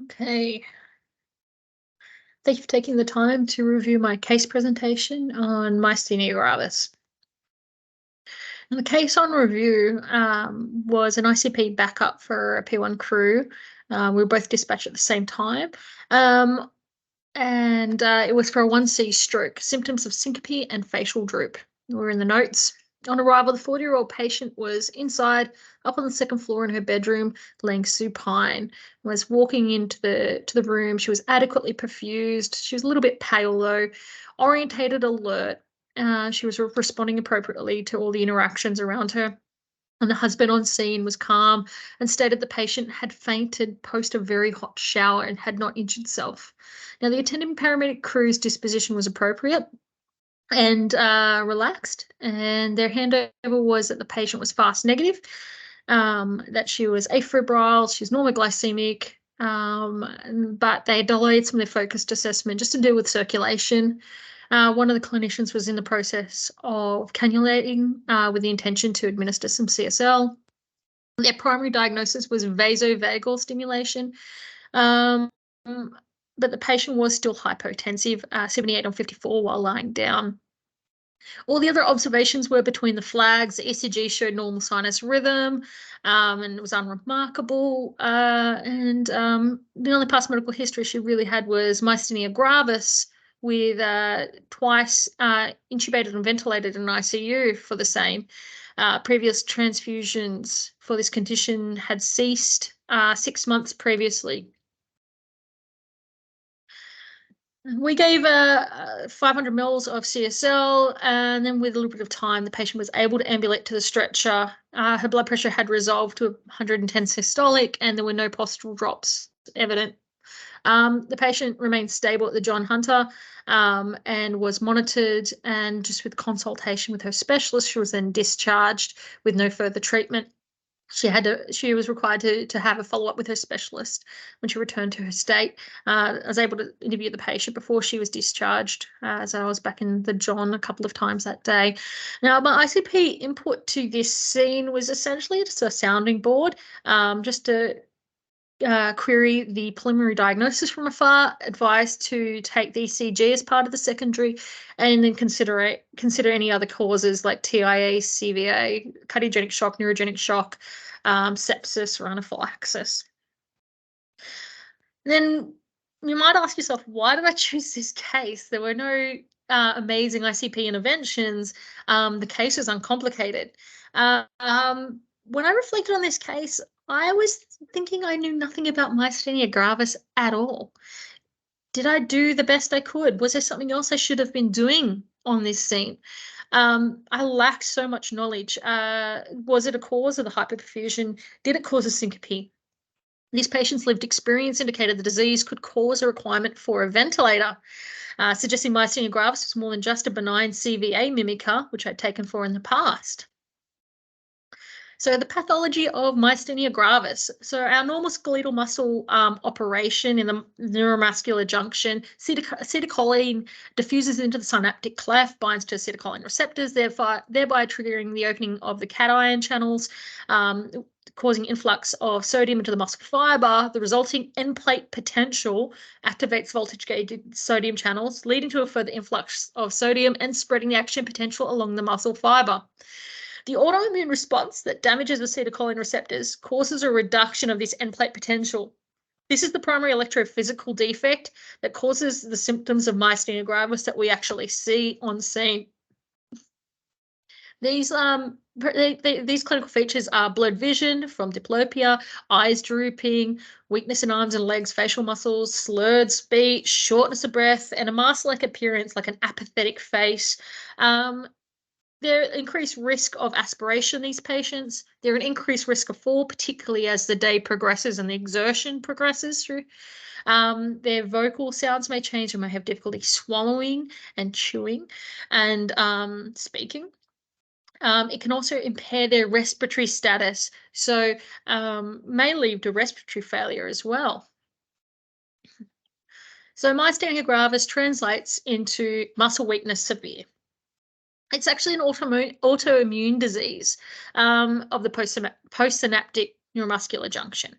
Okay. Thank you for taking the time to review my case presentation on myasthenia gravis. And the case on review was an ICP backup for a P1 crew. We were both dispatched at the same time. And it was for a 1C stroke, symptoms of syncope and facial droop. We're in the notes. On arrival, the 40-year-old patient was inside, up on the second floor in her bedroom, laying supine. Was walking into the room. She was adequately perfused. She was a little bit pale though, orientated, alert. She was responding appropriately to all the interactions around her. And the husband on scene was calm and stated the patient had fainted post a very hot shower and had not injured self. Now, the attending paramedic crew's disposition was appropriate and relaxed, and their handover was that the patient was fast negative, that she was afebrile, she was normoglycemic, but they delayed some of their focused assessment just to deal with circulation. One of the clinicians was in the process of cannulating with the intention to administer some CSL. Their primary diagnosis was vasovagal stimulation, but the patient was still hypotensive, 78 on 54 while lying down. All the other observations were between the flags. The ECG showed normal sinus rhythm, and it was unremarkable. The only past medical history she really had was myasthenia gravis, with twice intubated and ventilated in ICU for the same. Previous transfusions for this condition had ceased 6 months previously. We gave 500 mils of CSL, and then with a little bit of time, the patient was able to ambulate to the stretcher. Her blood pressure had resolved to 110 systolic, and there were no postural drops evident. The patient remained stable at the John Hunter and was monitored, and just with consultation with her specialist, she was then discharged with no further treatment. She was required to have a follow-up with her specialist when she returned to her state. I was able to interview the patient before she was discharged, as I was back in the John a couple of times that day. Now, my ICP input to this scene was essentially just a sounding board, just to query the preliminary diagnosis from afar, advise to take the ECG as part of the secondary, and then consider any other causes like TIA, CVA, cardiogenic shock, neurogenic shock, sepsis, or anaphylaxis. Then you might ask yourself, why did I choose this case? There were no amazing ICP interventions. The case was uncomplicated. When I reflected on this case, I was thinking I knew nothing about myasthenia gravis at all. Did I do the best I could? Was there something else I should have been doing on this scene? I lacked so much knowledge. Was it a cause of the hyperperfusion? Did it cause a syncope? These patients' lived experience indicated the disease could cause a requirement for a ventilator, suggesting myasthenia gravis was more than just a benign CVA mimicker, which I'd taken for in the past. So the pathology of myasthenia gravis. So our normal skeletal muscle operation in the neuromuscular junction, acetylcholine diffuses into the synaptic cleft, binds to acetylcholine receptors, thereby triggering the opening of the cation channels, causing influx of sodium into the muscle fiber. The resulting end plate potential activates voltage-gated sodium channels, leading to a further influx of sodium and spreading the action potential along the muscle fiber. The autoimmune response that damages acetylcholine receptors causes a reduction of this end plate potential. This is the primary electrophysical defect that causes the symptoms of myasthenia gravis that we actually see on scene. These clinical features are blurred vision from diplopia, eyes drooping, weakness in arms and legs, facial muscles, slurred speech, shortness of breath, and a mask-like appearance, like an apathetic face. They're increased risk of aspiration in these patients. They're an increased risk of fall, particularly as the day progresses and the exertion progresses through. Their vocal sounds may change and may have difficulty swallowing and chewing and speaking. It can also impair their respiratory status, so may lead to respiratory failure as well. So myasthenia gravis translates into muscle weakness severe. It's actually an autoimmune disease of the postsynaptic neuromuscular junction.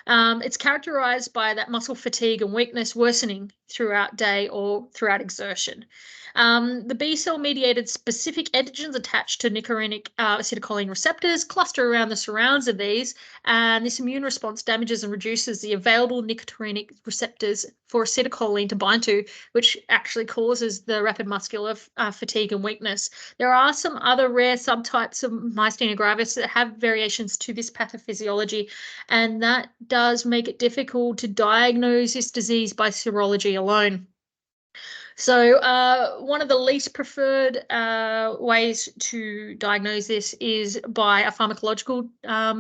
It's characterized by that muscle fatigue and weakness worsening throughout day or throughout exertion. The B cell mediated specific antigens attached to nicotinic acetylcholine receptors cluster around the surrounds of these, and this immune response damages and reduces the available nicotinic receptors for acetylcholine to bind to, which actually causes the rapid muscular fatigue and weakness. There are some other rare subtypes of myasthenia gravis that have variations to this pathophysiology, and that does make it difficult to diagnose this disease by serology alone. So one of the least preferred ways to diagnose this is by a pharmacological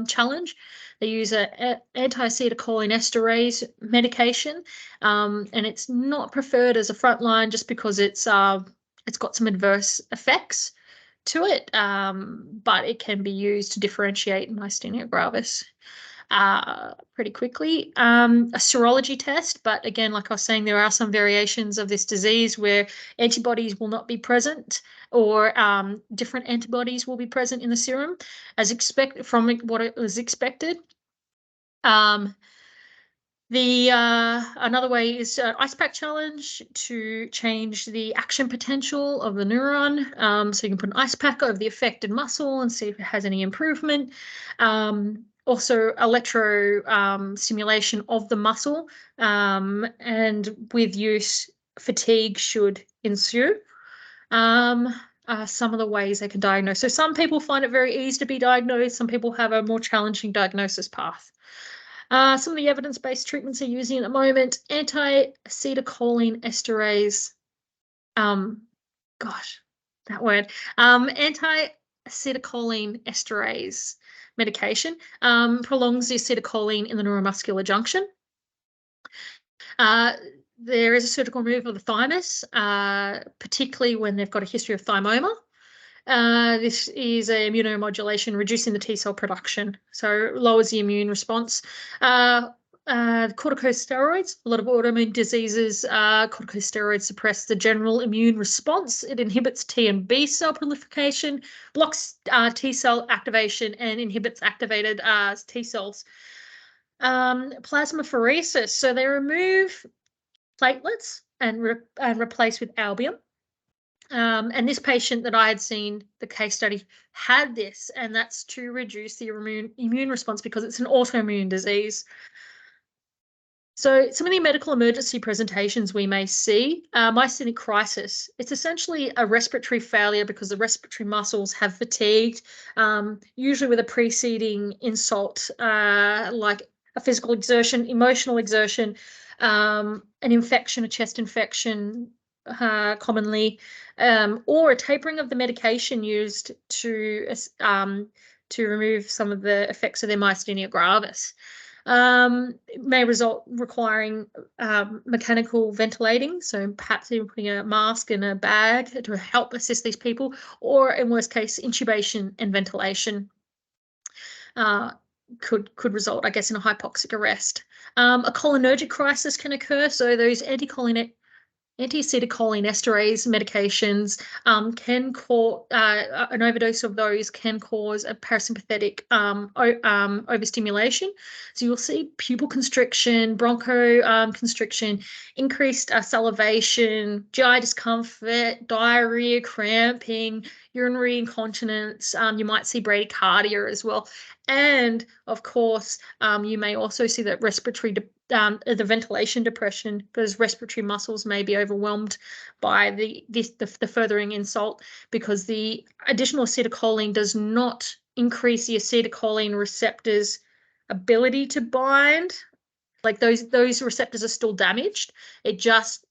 challenge. They use an anti-acetylcholinesterase medication, and it's not preferred as a frontline just because it's got some adverse effects to it, but it can be used to differentiate myasthenia gravis pretty quickly. A serology test, but again, like I was saying, there are some variations of this disease where antibodies will not be present, or different antibodies will be present in the serum as expected from what it was expected. Another way is ice pack challenge to change the action potential of the neuron. So you can put an ice pack over the affected muscle and see if it has any improvement. Also, electro stimulation of the muscle, and with use, fatigue should ensue. Some of the ways they can diagnose. So some people find it very easy to be diagnosed. Some people have a more challenging diagnosis path. Some of the evidence-based treatments they're using at the moment: anti-acetylcholine esterase. Gosh, that word. Anti-acetylcholine esterase medication prolongs the acetylcholine in the neuromuscular junction. There is a surgical removal of the thymus, particularly when they've got a history of thymoma. This is a immunomodulation, reducing the T cell production, so lowers the immune response. Corticosteroids, a lot of autoimmune diseases, corticosteroids suppress the general immune response. It inhibits T and B cell proliferation, blocks T cell activation, and inhibits activated T cells. Plasmapheresis, so they remove platelets and replace with albumin. And this patient that I had seen, the case study, had this, and that's to reduce the immune response because it's an autoimmune disease. So some of the medical emergency presentations we may see, myasthenic crisis. It's essentially a respiratory failure because the respiratory muscles have fatigued, usually with a preceding insult, like a physical exertion, emotional exertion, an infection, a chest infection, commonly, or a tapering of the medication used to remove some of the effects of their myasthenia gravis. It may result requiring mechanical ventilating, so perhaps even putting a mask in a bag to help assist these people, or in worst case, intubation and ventilation could result, I guess, in a hypoxic arrest. A cholinergic crisis can occur, so those anti-acetylcholinesterase medications can cause an overdose of those can cause a parasympathetic overstimulation. So you'll see pupil constriction, broncho constriction, increased salivation, GI discomfort, diarrhea, cramping, urinary incontinence. You might see bradycardia as well. And of course, you may also see that respiratory the ventilation depression, because respiratory muscles may be overwhelmed by the furthering insult, because the additional acetylcholine does not increase the acetylcholine receptors' ability to bind. Like those receptors are still damaged. It just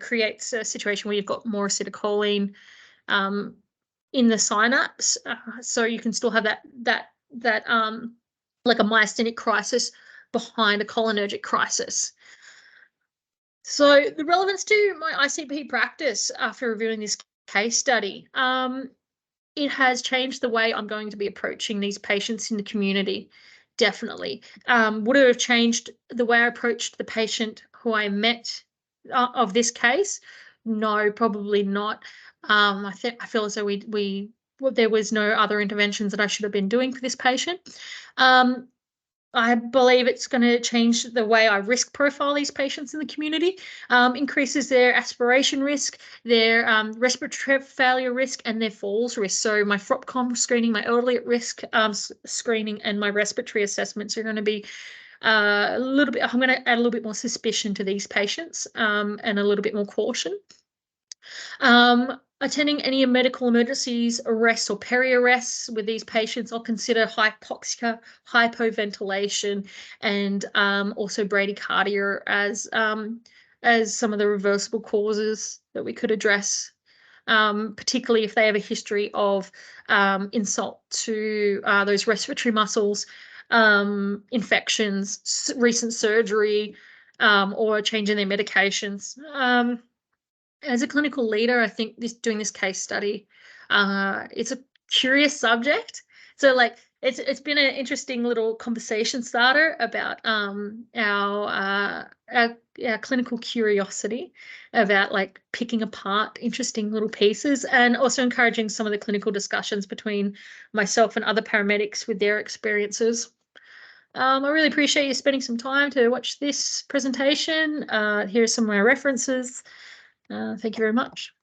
creates a situation where you've got more acetylcholine in the synapse, so you can still have that like a myasthenic crisis behind a cholinergic crisis. So the relevance to my ICP practice after reviewing this case study, it has changed the way I'm going to be approaching these patients in the community, definitely. Would it have changed the way I approached the patient who I met of this case? No, probably not. I feel as though there was no other interventions that I should have been doing for this patient. I believe it's going to change the way I risk profile these patients in the community, increases their aspiration risk, their respiratory failure risk, and their falls risk. So my FROPCOM screening, my elderly at risk screening, and my respiratory assessments are going to be a little bit, I'm going to add a little bit more suspicion to these patients and a little bit more caution. Attending any medical emergencies, arrests or peri-arrests with these patients, I'll consider hypoxia, hypoventilation, and also bradycardia as some of the reversible causes that we could address, particularly if they have a history of insult to those respiratory muscles, infections, recent surgery, or a change in their medications. As a clinical leader, I think doing this case study, it's a curious subject. So like it's been an interesting little conversation starter about our clinical curiosity about like picking apart interesting little pieces, and also encouraging some of the clinical discussions between myself and other paramedics with their experiences. I really appreciate you spending some time to watch this presentation. Here are some of my references. Thank you very much.